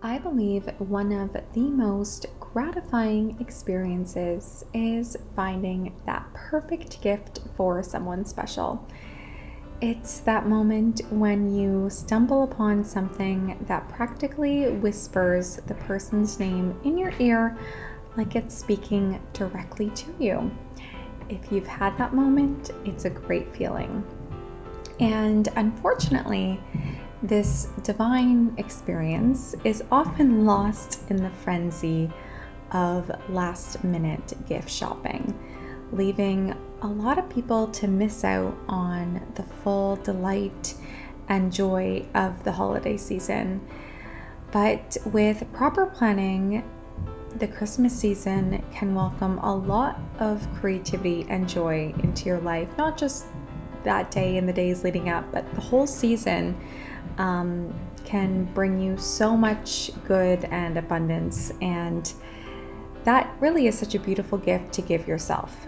I believe one of the most gratifying experiences is finding that perfect gift for someone special. It's that moment when you stumble upon something that practically whispers the person's name in your ear like it's speaking directly to you. If you've had that moment, it's a great feeling. And unfortunately, this divine experience is often lost in the frenzy of last minute gift shopping, leaving a lot of people to miss out on the full delight and joy of the holiday season. But with proper planning, the Christmas season can welcome a lot of creativity and joy into your life, not just that day and the days leading up, but the whole season can bring you so much good and abundance. And that really is such a beautiful gift to give yourself.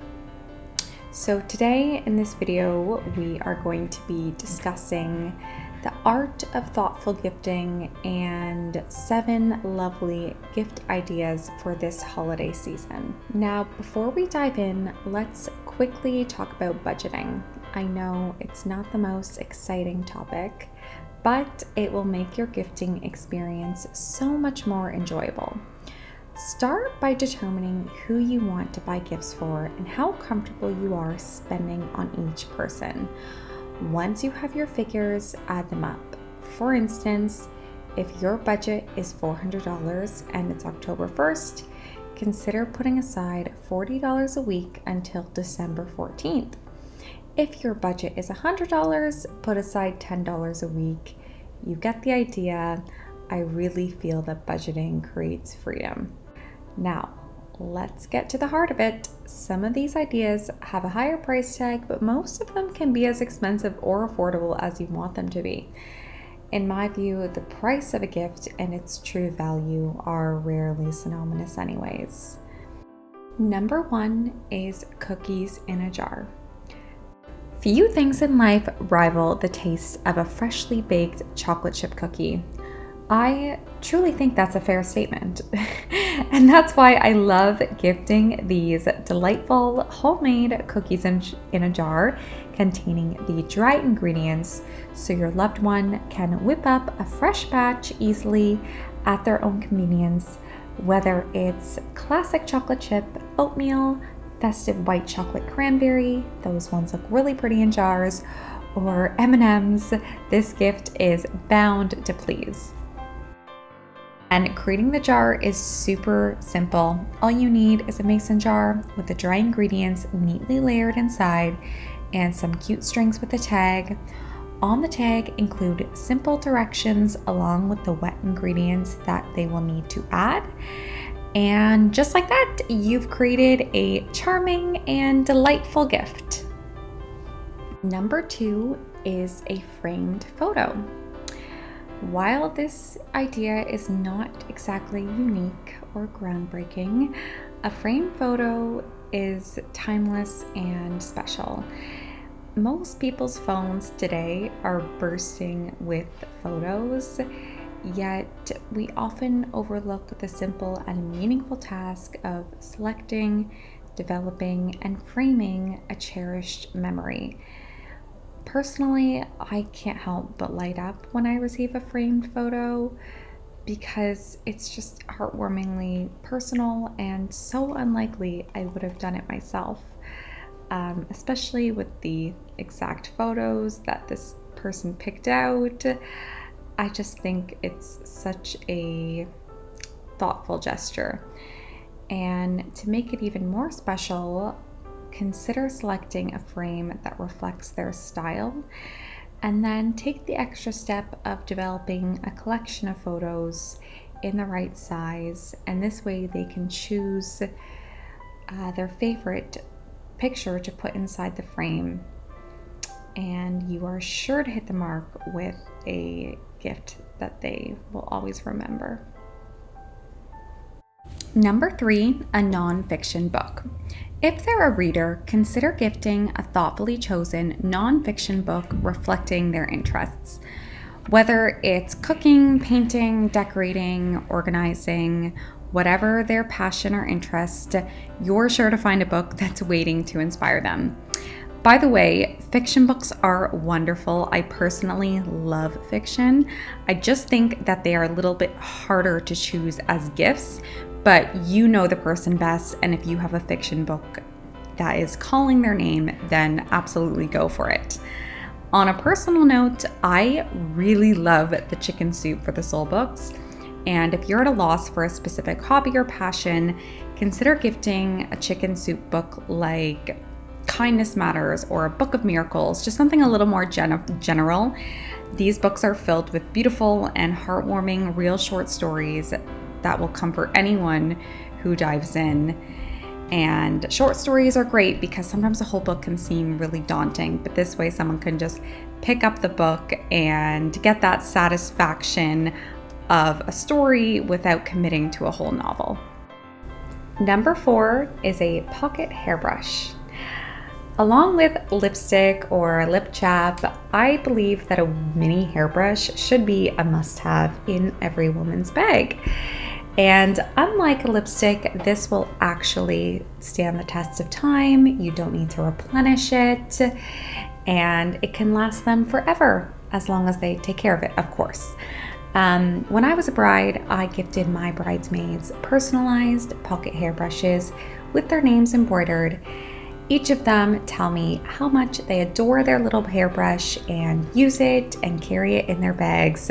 So today in this video, we are going to be discussing the art of thoughtful gifting and 7 lovely gift ideas for this holiday season. Now, before we dive in, let's quickly talk about budgeting. I know it's not the most exciting topic, but it will make your gifting experience so much more enjoyable. Start by determining who you want to buy gifts for and how comfortable you are spending on each person. Once you have your figures, add them up. For instance, if your budget is $400 and it's October 1st, consider putting aside $40 a week until December 14th. If your budget is $100, put aside $10 a week. You get the idea. I really feel that budgeting creates freedom. Now, let's get to the heart of it. Some of these ideas have a higher price tag, but most of them can be as expensive or affordable as you want them to be. In my view, the price of a gift and its true value are rarely synonymous anyways. Number 1 is cookies in a jar. Few things in life rival the taste of a freshly baked chocolate chip cookie. I truly think that's a fair statement. And that's why I love gifting these delightful homemade cookies in a jar containing the dry ingredients so your loved one can whip up a fresh batch easily at their own convenience, whether it's classic chocolate chip, oatmeal, festive white chocolate cranberry, those ones look really pretty in jars, or M&Ms. This gift is bound to please. And creating the jar is super simple. All you need is a mason jar with the dry ingredients neatly layered inside and some cute strings with a tag. On the tag include simple directions along with the wet ingredients that they will need to add. And just like that, you've created a charming and delightful gift. Number 2 is a framed photo. While this idea is not exactly unique or groundbreaking, a framed photo is timeless and special. Most people's phones today are bursting with photos, yet we often overlook the simple and meaningful task of selecting, developing, and framing a cherished memory. Personally, I can't help but light up when I receive a framed photo because it's just heartwarmingly personal and so unlikely I would have done it myself, especially with the exact photos that this person picked out. I just think it's such a thoughtful gesture. And to make it even more special, consider selecting a frame that reflects their style, and then take the extra step of developing a collection of photos in the right size, and this way they can choose their favorite picture to put inside the frame, and you are sure to hit the mark with a gift that they will always remember. Number 3, a nonfiction book. If they're a reader, consider gifting a thoughtfully chosen nonfiction book reflecting their interests. Whether it's cooking, painting, decorating, organizing, whatever their passion or interest, you're sure to find a book that's waiting to inspire them. By the way, fiction books are wonderful. I personally love fiction. I just think that they are a little bit harder to choose as gifts, but you know the person best, and if you have a fiction book that is calling their name, then absolutely go for it. On a personal note, I really love the Chicken Soup for the Soul books, and if you're at a loss for a specific hobby or passion, consider gifting a chicken soup book like Kindness Matters or a Book of Miracles, just something a little more general. These books are filled with beautiful and heartwarming real short stories that will comfort anyone who dives in. And short stories are great because sometimes a whole book can seem really daunting, but this way someone can just pick up the book and get that satisfaction of a story without committing to a whole novel. Number 4 is a pocket hairbrush. Along with lipstick or lip chap, I believe that a mini hairbrush should be a must-have in every woman's bag. And unlike a lipstick, this will actually stand the test of time. You don't need to replenish it, and it can last them forever as long as they take care of it, of course. When I was a bride, I gifted my bridesmaids personalized pocket hairbrushes with their names embroidered. Each of them tell me how much they adore their little hairbrush and use it and carry it in their bags.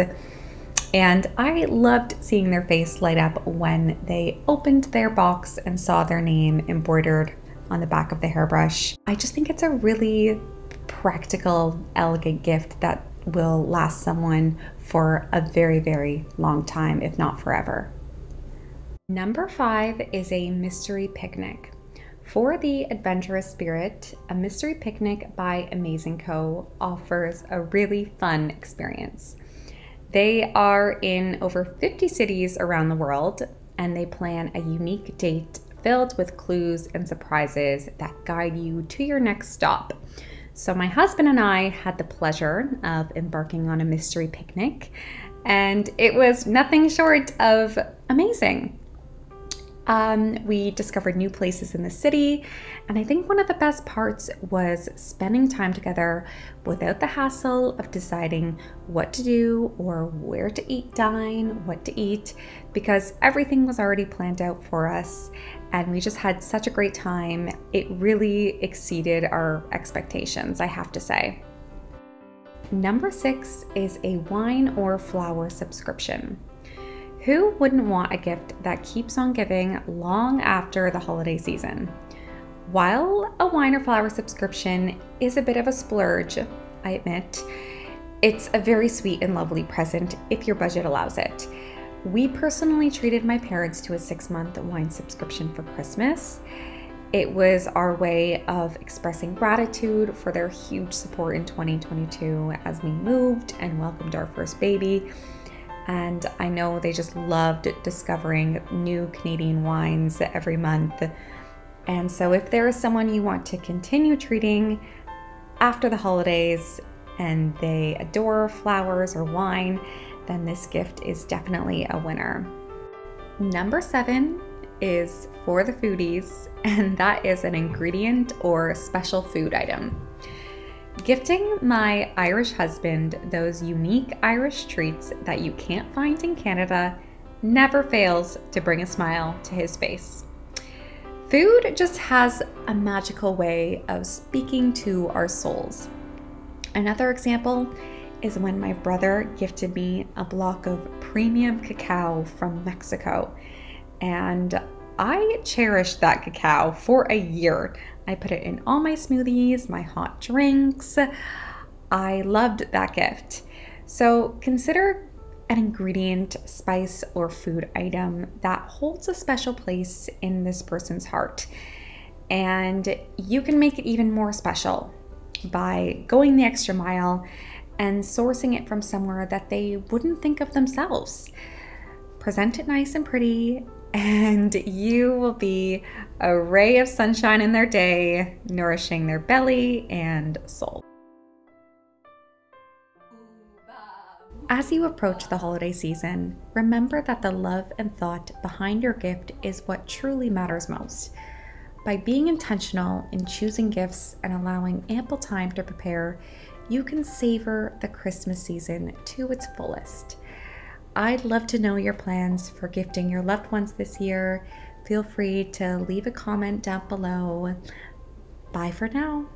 And I loved seeing their face light up when they opened their box and saw their name embroidered on the back of the hairbrush. I just think it's a really practical, elegant gift that will last someone for a very, very long time, if not forever. Number 5 is a mystery picnic. For the adventurous spirit, a mystery picnic by Amazing Co. offers a really fun experience. They are in over 50 cities around the world, and they plan a unique date filled with clues and surprises that guide you to your next stop. So my husband and I had the pleasure of embarking on a mystery picnic, and it was nothing short of amazing. We discovered new places in the city, and I think one of the best parts was spending time together without the hassle of deciding what to do or where to dine, what to eat, because everything was already planned out for us, and we just had such a great time. It really exceeded our expectations, I have to say. Number 6 is a wine or flower subscription. Who wouldn't want a gift that keeps on giving long after the holiday season? While a wine or flower subscription is a bit of a splurge, I admit, it's a very sweet and lovely present if your budget allows it. We personally treated my parents to a 6-month wine subscription for Christmas. It was our way of expressing gratitude for their huge support in 2022 as we moved and welcomed our first baby. And I know they just loved discovering new Canadian wines every month. And so if there is someone you want to continue treating after the holidays and they adore flowers or wine, then this gift is definitely a winner. Number 7 is for the foodies, and that is an ingredient or special food item. Gifting my Irish husband those unique Irish treats that you can't find in Canada never fails to bring a smile to his face. Food just has a magical way of speaking to our souls. Another example is when my brother gifted me a block of premium cacao from Mexico, and I cherished that cacao for a year. I put it in all my smoothies, my hot drinks. I loved that gift. So consider an ingredient, spice, or food item that holds a special place in this person's heart. And you can make it even more special by going the extra mile and sourcing it from somewhere that they wouldn't think of themselves. Present it nice and pretty, and you will be a ray of sunshine in their day, nourishing their belly and soul. As you approach the holiday season, remember that the love and thought behind your gift is what truly matters most. By being intentional in choosing gifts and allowing ample time to prepare, you can savor the Christmas season to its fullest. I'd love to know your plans for gifting your loved ones this year. Feel free to leave a comment down below. Bye for now.